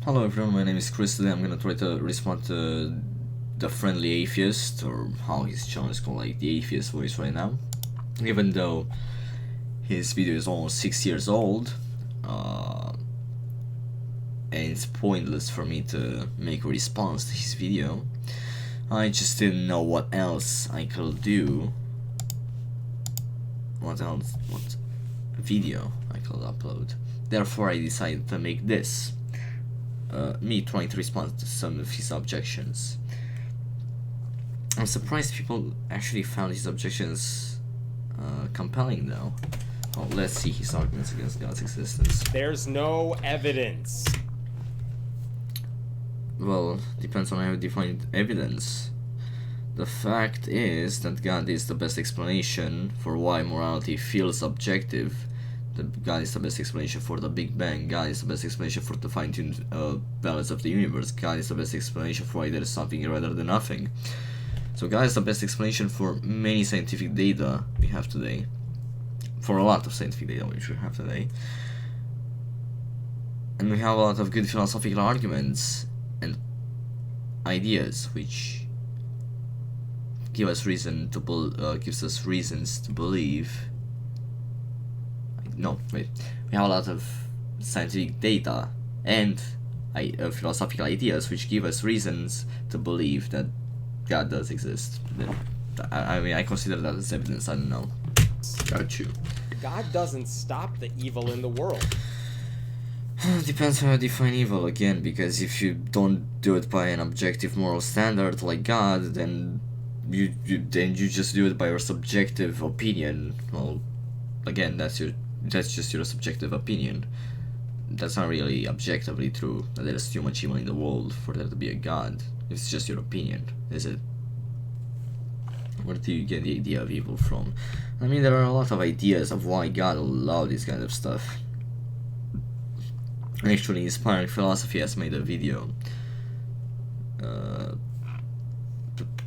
Hello everyone, my name is Chris. Today I'm gonna try to respond to the friendly atheist, or how his channel is called, like the atheist voice right now. Even though his video is almost 6 years old, and it's pointless for me to make a response to his video. I just didn't know what else I could do. What video I could upload. Therefore I decided to make this. Me trying to respond to some of his objections. I'm surprised people actually found his objections compelling though. Oh, let's see his arguments against God's existence. There's no evidence. Well, depends on how you define evidence. The fact is that God is the best explanation for why morality feels objective. God is the best explanation for the Big Bang. God is the best explanation for the fine-tuned balance of the universe. God is the best explanation for why there is something rather than nothing. So God is the best explanation for many scientific data we have today. For a lot of scientific data which we have today. And we have a lot of good philosophical arguments and ideas which give us reasons to believe. No, wait. We have a lot of scientific data and philosophical ideas which give us reasons to believe that God does exist. I mean, I consider that as evidence. I don't know. Got you. God doesn't stop the evil in the world. Depends how you define evil again, because if you don't do it by an objective moral standard like God, then you just do it by your subjective opinion. Well, again, that's just your subjective opinion. That's not really objectively true, that there's too much evil in the world for there to be a God. It's just your opinion, is it? Where do you get the idea of evil from? I mean, there are a lot of ideas of why God allowed this kind of stuff. Actually, Inspiring Philosophy has made a video.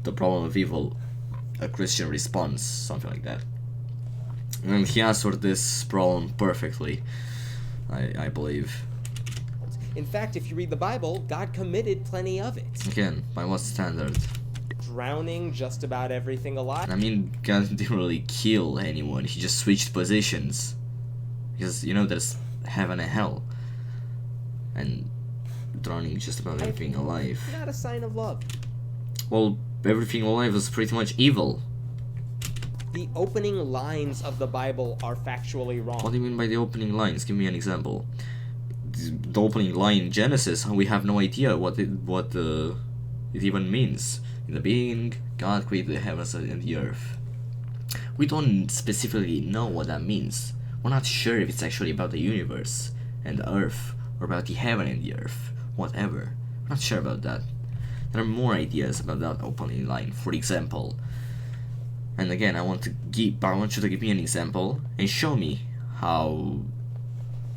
The problem of evil, a Christian response, something like that. And he answered this problem perfectly, I believe. In fact, if you read the Bible, God committed plenty of it. Again, by what standard? Drowning just about everything alive. I mean, God didn't really kill anyone, he just switched positions. Because, you know, there's heaven and hell. And drowning just about everything alive. Not a sign of love. Well, everything alive is pretty much evil. The opening lines of the Bible are factually wrong. What do you mean by the opening lines? Give me an example. The opening line in Genesis, we have no idea what it even means. In the beginning, God created the heavens and the earth. We don't specifically know what that means. We're not sure if it's actually about the universe and the earth, or about the heaven and the earth, whatever. I'm not sure about that. There are more ideas about that opening line. For example, and again, I want you to give me an example and show me how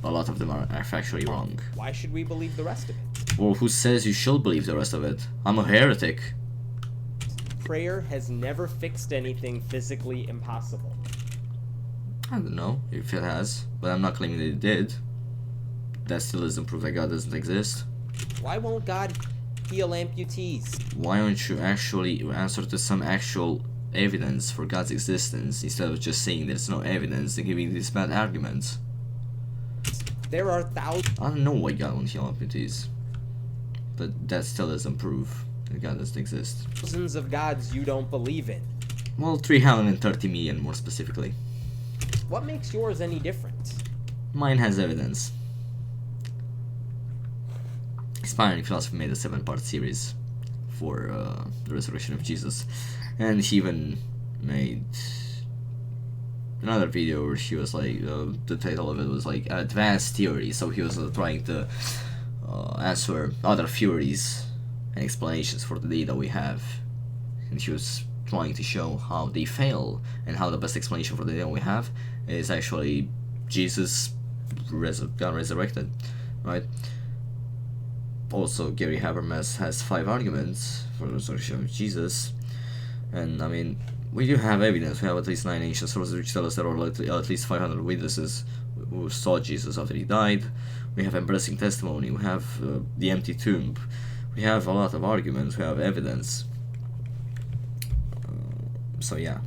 a lot of them are factually wrong. Why should we believe the rest of it? Well, who says you should believe the rest of it? I'm a heretic. Prayer has never fixed anything physically impossible. I don't know if it has, but I'm not claiming that it did. That still doesn't prove that God doesn't exist. Why won't God heal amputees? Why don't you actually answer to some actual evidence for God's existence instead of just saying there's no evidence and giving these bad arguments? There are thousands. I don't know why God won't heal amputees, but that still doesn't prove that God doesn't exist. Thousands of gods you don't believe in. Well, 330 million more specifically. What makes yours any different? Mine has evidence. Inspiring Philosophy made a 7-part series for the resurrection of Jesus, and he even made another video where he was like, the title of it was like Advanced Theory, so he was trying to answer other theories and explanations for the data we have, and he was trying to show how they fail and how the best explanation for the data we have is actually Jesus got resurrected, right? Also, Gary Habermas has 5 arguments for the resurrection of Jesus, and I mean, we do have evidence. We have at least 9 ancient sources which tell us there were at least 500 witnesses who saw Jesus after he died. we have embarrassing testimony, we have the empty tomb, we have a lot of arguments, we have evidence. So yeah.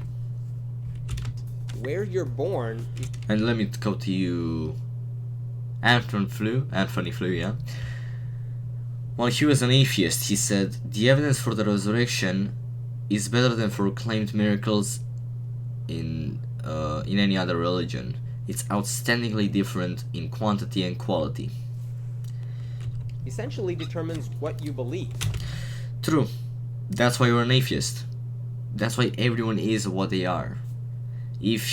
Where you're born. And let me go to you, Anthony Flew, yeah. While he was an atheist, he said, "The evidence for the resurrection is better than for claimed miracles in any other religion. It's outstandingly different in quantity and quality." Essentially determines what you believe. True. That's why you're an atheist. That's why everyone is what they are. If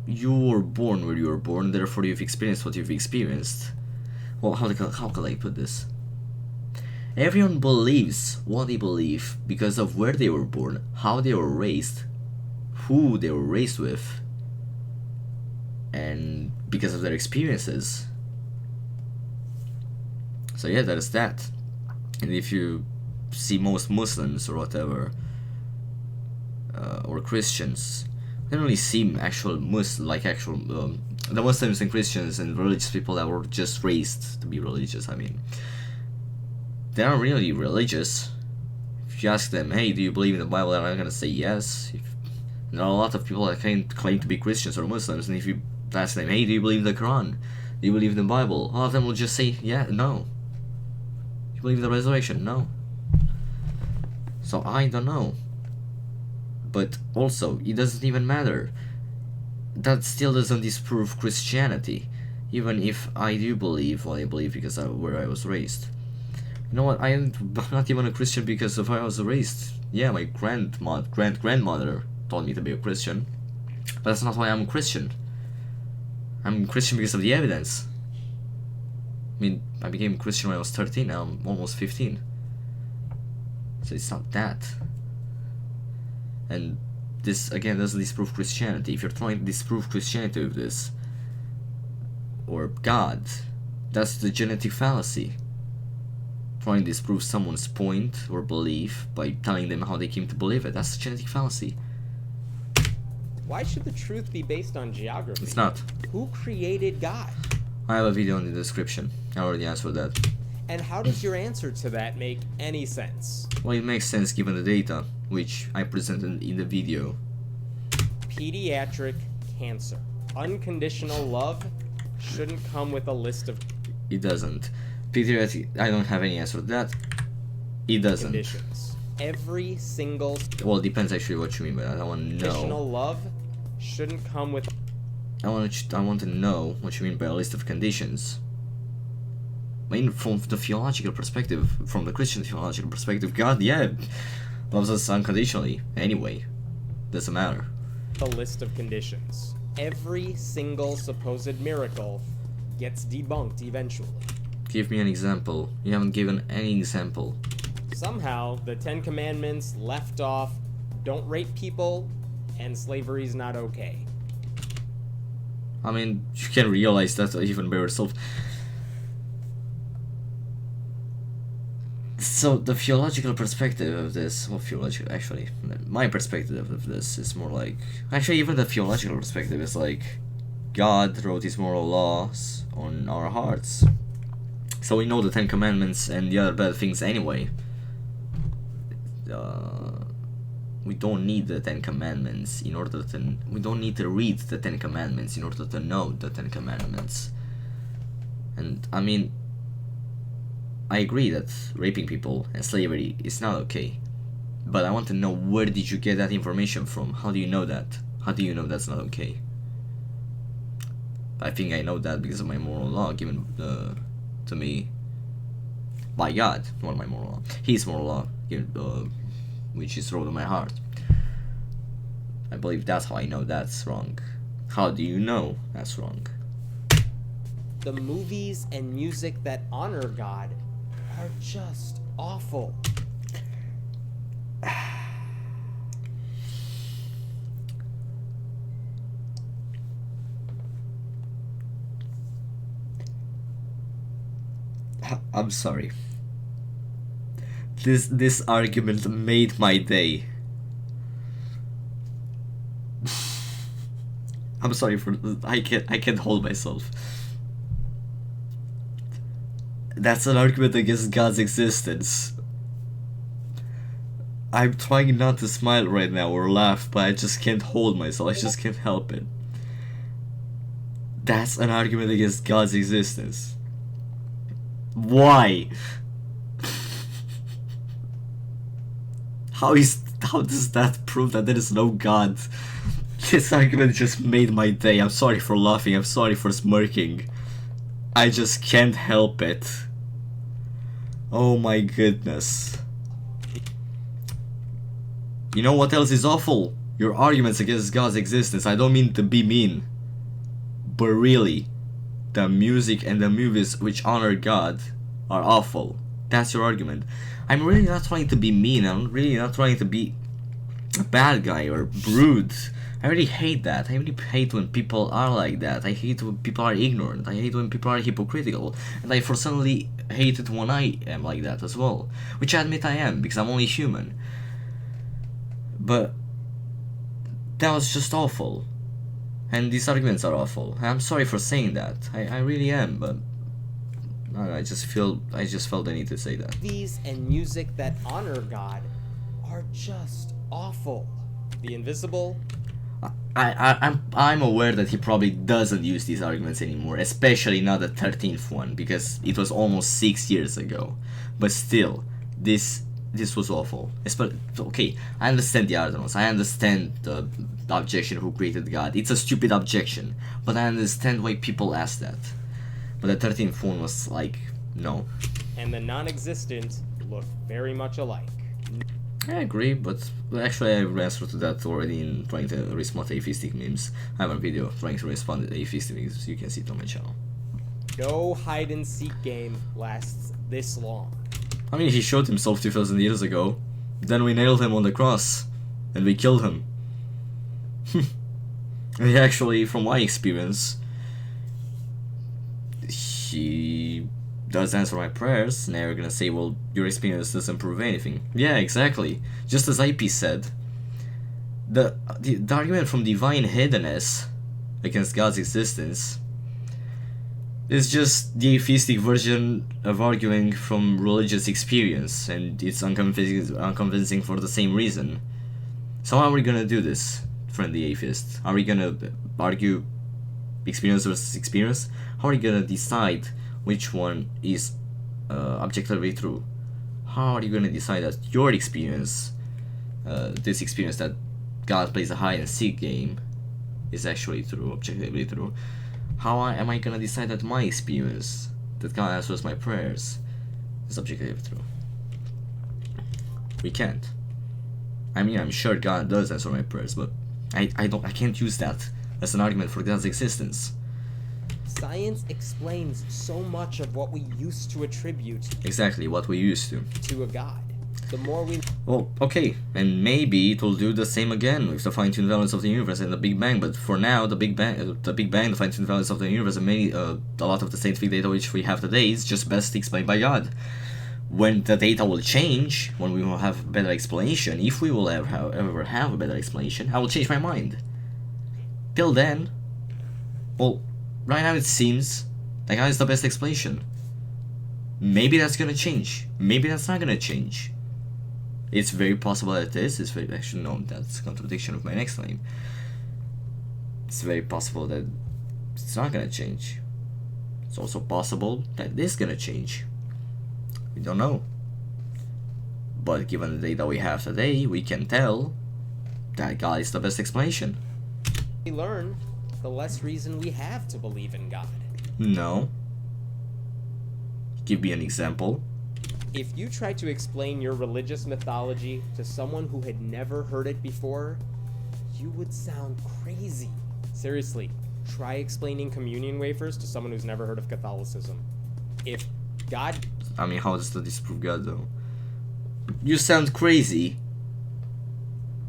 you were born where you were born, therefore you've experienced what you've experienced. Well, how can I put this? Everyone believes what they believe because of where they were born, how they were raised, who they were raised with, and because of their experiences. So yeah, that is that. And if you see most Muslims or whatever, or Christians, they don't really seem actual the Muslims and Christians and religious people that were just raised to be religious. I mean, they aren't really religious. If you ask them, "Hey, do you believe in the Bible?" they're not gonna say yes. There are a lot of people that claim to be Christians or Muslims, and if you ask them, "Hey, do you believe in the Quran? Do you believe in the Bible?" all of them will just say, "Yeah, no." You believe in the resurrection? No. So I don't know. But also, it doesn't even matter. That still doesn't disprove Christianity, even if I do believe what I believe because of where I was raised. You know what? I'm not even a Christian because of how I was raised. Yeah, my grandmother told me to be a Christian, but that's not why I'm a Christian. I'm a Christian because of the evidence. I mean, I became a Christian when I was 13, now I'm almost 15. So it's not that. And this, again, doesn't disprove Christianity. If you're trying to disprove Christianity with this, or God, that's the genetic fallacy. Trying to disprove someone's point or belief by telling them how they came to believe it. That's the genetic fallacy. Why should the truth be based on geography? It's not. Who created God? I have a video in the description. I already answered that. And how does your answer to that make any sense? Well, it makes sense given the data, which I presented in the video. Pediatric cancer. Unconditional love shouldn't come with a list of... It doesn't. Pediatric, I don't have any answer to that. It doesn't. Conditions. Every single... Well, it depends actually what you mean by that. I want to know. Conditional love shouldn't come with... I want to know what you mean by a list of conditions. I mean, from the theological perspective, from the Christian theological perspective, God, yeah, loves us unconditionally. Anyway, doesn't matter. A list of conditions. Every single supposed miracle gets debunked eventually. Give me an example. You haven't given any example. Somehow, the 10 Commandments left off, don't rape people, and slavery's not okay. I mean, you can realize that even by yourself. So the theological perspective of this, well, theological, actually, my perspective of this is more like, actually even the theological perspective is like, God wrote his moral laws on our hearts. So we know the 10 Commandments and the other bad things anyway. We don't need the 10 Commandments in order to... We don't need to read the 10 Commandments in order to know the 10 Commandments. And, I mean, I agree that raping people and slavery is not okay. But I want to know, where did you get that information from? How do you know that? How do you know that's not okay? I think I know that because of my moral law given to me by God, not my moral law. His moral law, given, which is wrote on my heart. I believe that's how I know that's wrong. How do you know that's wrong? The movies and music that honor God are just awful. I'm sorry. This argument made my day. I'm sorry for I can't hold myself. That's an argument against God's existence. I'm trying not to smile right now or laugh, but I just can't hold myself. I just can't help it. That's an argument against God's existence. Why? How does that prove that there is no God? This argument just made my day. I'm sorry for laughing. I'm sorry for smirking. I just can't help it. Oh my goodness. You know what else is awful? Your arguments against God's existence. I don't mean to be mean, but really, the music and the movies which honor God are awful. That's your argument. I'm really not trying to be mean. I'm really not trying to be a bad guy or rude. I really hate that. I really hate when people are like that. I hate when people are ignorant. I hate when people are hypocritical. And I personally hate it when I am like that as well. Which I admit I am, because I'm only human. But that was just awful. And these arguments are awful. I'm sorry for saying that. I really am, but I just felt the need to say that. Movies and music that honor God are just awful. The Invisible. I'm aware that he probably doesn't use these arguments anymore, especially not the 13th one, because it was almost 6 years ago. But still, this was awful. Okay, I understand the other ones. I understand the objection who created God. It's a stupid objection, but I understand why people ask that. But the 13th one was like, no. And the non-existent look very much alike. I agree, but actually I've answered to that already in trying to respond atheistic memes. I have a video trying to respond to atheistic memes, you can see it on my channel. No hide-and-seek game lasts this long. I mean, he showed himself 2000 years ago, then we nailed him on the cross, and we killed him. And actually, from my experience, he does answer my prayers. Now you're gonna say, well, your experience doesn't prove anything. Yeah, exactly. Just as IP said, the argument from divine hiddenness against God's existence is just the atheistic version of arguing from religious experience, and it's unconvincing for the same reason. So how are we gonna do this, friendly atheist? Are we gonna argue experience versus experience? How are you gonna decide which one is objectively true? How are you gonna decide that your experience, this experience that God plays a hide and seek game, is actually true, objectively true? How am I gonna decide that my experience, that God answers my prayers, is objectively true? We can't. I mean, I'm sure God does answer my prayers, but I can't use that as an argument for God's existence. Science explains so much of what we used to attribute Exactly what we used to a God. The more we... Well, okay, and maybe it will do the same again with the fine-tuned balance of the universe and the Big Bang, but for now, the Big Bang, the fine-tuned balance of the universe, and a lot of the scientific data which we have today is just best explained by God. When the data will change, when we will have a better explanation, if we will ever have a better explanation, I will change my mind. Till then, well, right now it seems that God is the best explanation. Maybe that's gonna change. Maybe that's not gonna change. It's very possible that it is. It's very, actually, no, that's a contradiction of my next claim. It's very possible that it's not gonna change. It's also possible that it is gonna change. We don't know. But given the data we have today, we can tell that God is the best explanation. We learn, the less reason we have to believe in God. No. Give me an example. If you try to explain your religious mythology to someone who had never heard it before, you would sound crazy. Seriously, try explaining communion wafers to someone who's never heard of Catholicism. If God... I mean, how does that disprove God, though? You sound crazy.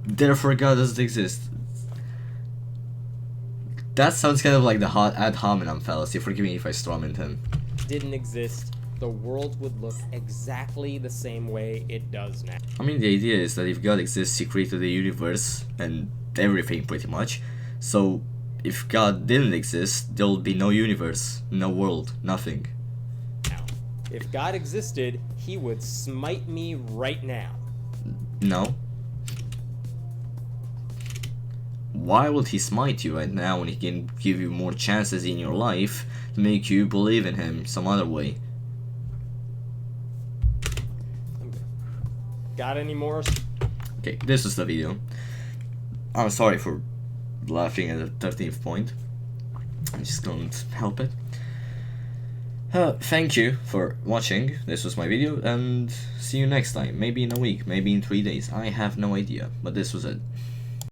Therefore, God doesn't exist. That sounds kind of like the ad hominem fallacy. Forgive me if I strawman him. Didn't exist, the world would look exactly the same way it does now. I mean, the idea is that if God exists, he created the universe and everything pretty much. So, if God didn't exist, there would be no universe, no world, nothing. Now, If God existed, he would smite me right now. No. Why would he smite you right now when he can give you more chances in your life to make you believe in him some other way? Got any more? Okay, this is the video. I'm sorry for laughing at the 13th point. I just can't help it. Thank you for watching. This was my video, and see you next time. Maybe in a week, maybe in 3 days. I have no idea, but this was it.